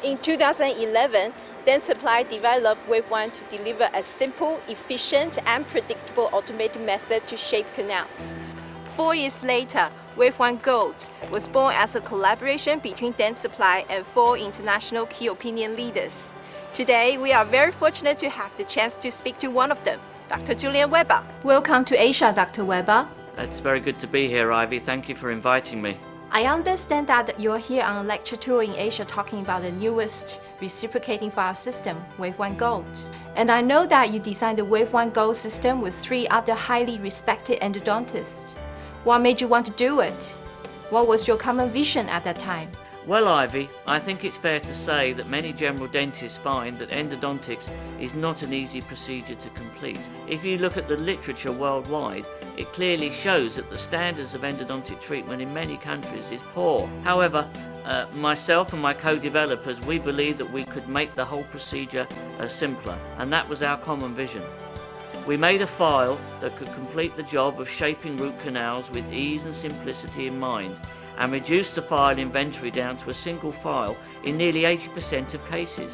In 2011, Dentsply developed WaveOne to deliver a simple, efficient, and predictable automated method to shape canals. 4 years later, WaveOne Gold was born as a collaboration between Dentsply and 4 international key opinion leaders. Today, we are very fortunate to have the chance to speak to one of them, Dr. Julian Weber. Welcome to Asia, Dr. Weber. It's very good to be here, Ivy. Thank you for inviting me. I understand that you're here on a lecture tour in Asia talking about the newest reciprocating file system, WaveOne Gold. And I know that you designed the WaveOne Gold system with 3 other highly respected endodontists. What made you want to do it? What was your common vision at that time? Well, Ivy, I think it's fair to say that many general dentists find that endodontics is not an easy procedure to complete. If you look at the literature worldwide, it clearly shows that the standards of endodontic treatment in many countries is poor. However, myself and my co-developers, we believe that we could make the whole procedure simpler, and that was our common vision. We made a file that could complete the job of shaping root canals with ease and simplicity in mind, and reduce the file inventory down to a single file in nearly 80% of cases.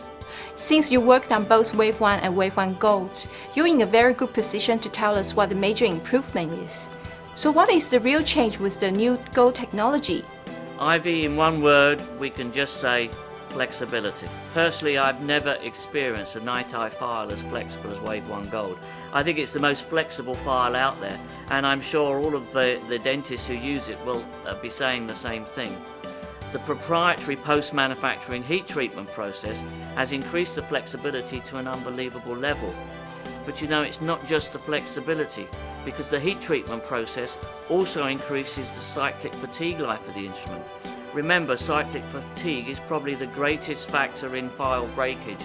Since you worked on both WaveOne and WaveOne Gold, you're in a very good position to tell us what the major improvement is. So what is the real change with the new Gold technology? Ivy, in one word, we can just say flexibility. Personally, I've never experienced a night-eye file as flexible as WaveOne Gold. I think it's the most flexible file out there, and I'm sure all of the dentists who use it will be saying the same thing. The proprietary post-manufacturing heat treatment process has increased the flexibility to an unbelievable level. But you know, it's not just the flexibility, because the heat treatment process also increases the cyclic fatigue life of the instrument. Remember, cyclic fatigue is probably the greatest factor in file breakage.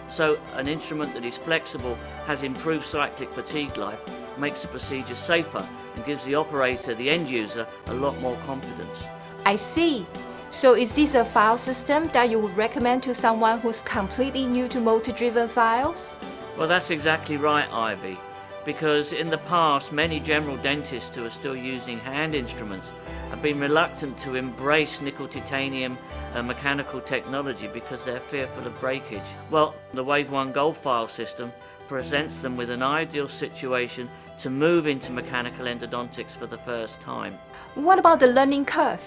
So an instrument that is flexible, has improved cyclic fatigue life, makes the procedure safer and gives the operator, the end user, a lot more confidence. I see. So is this a file system that you would recommend to someone who's completely new to motor-driven files? Well, that's exactly right, Ivy, because in the past, many general dentists who are still using hand instruments have been reluctant to embrace nickel titanium mechanical technology because they're fearful of breakage. Well, the WaveOne Gold file system presents them with an ideal situation to move into mechanical endodontics for the first time. What about the learning curve?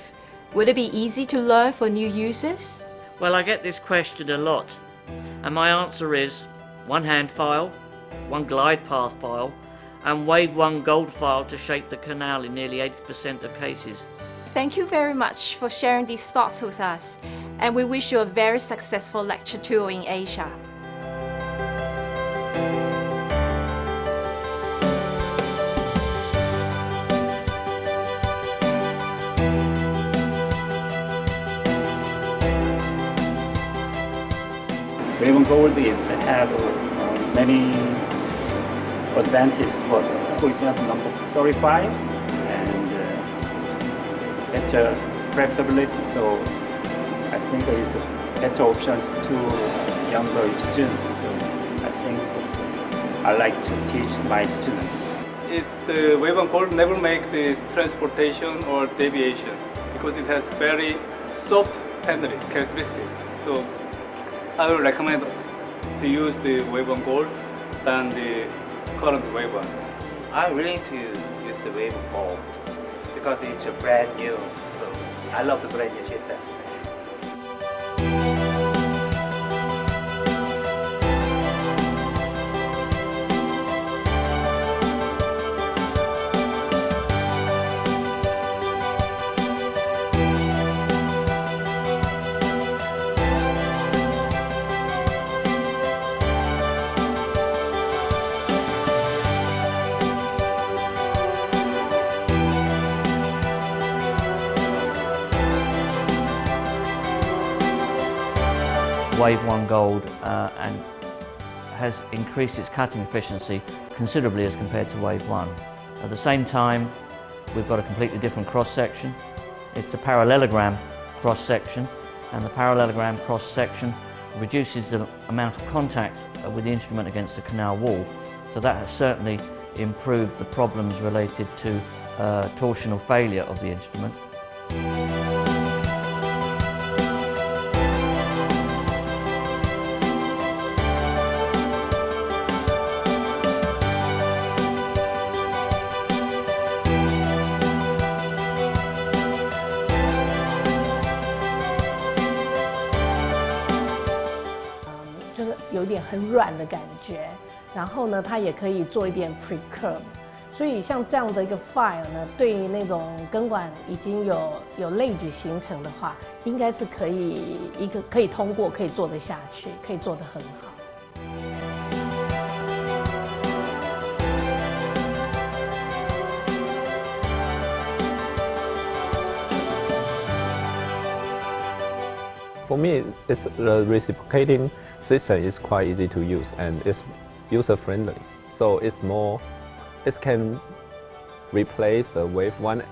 Would it be easy to learn for new users? Well, I get this question a lot, and my answer is 1 hand file, 1 glide path file, and WaveOne Gold file to shape the canal in nearly 80% of cases. Thank you very much for sharing these thoughts with us, and we wish you a very successful lecture tour in Asia. WaveOne Gold have many advantages. For example, number 35 and better flexibility. So I think it's better options to younger students. So I think I like to teach my students. The WaveOne Gold never make the transportation or deviation because it has very soft handling characteristics. So I will recommend to use the WaveOne Gold than the current WaveOne. I'm willing to use the WaveOne Gold because it's a brand new. So I love the brand new system. WaveOne Gold and has increased its cutting efficiency considerably as compared to WaveOne. At the same time, we've got a completely different cross-section. It's a parallelogram cross-section, and the parallelogram cross-section reduces the amount of contact with the instrument against the canal wall. So that has certainly improved the problems related to torsional failure of the instrument. 点很软的感觉，然后呢，它也可以做一点 pre-curve。所以像这样的一个 file 呢，对于那种根管已经有类距形成的话，应该是可以通过，可以做得下去，可以做得很好。For me, the reciprocating system is quite easy to use and it's user-friendly. So it can replace the WaveOne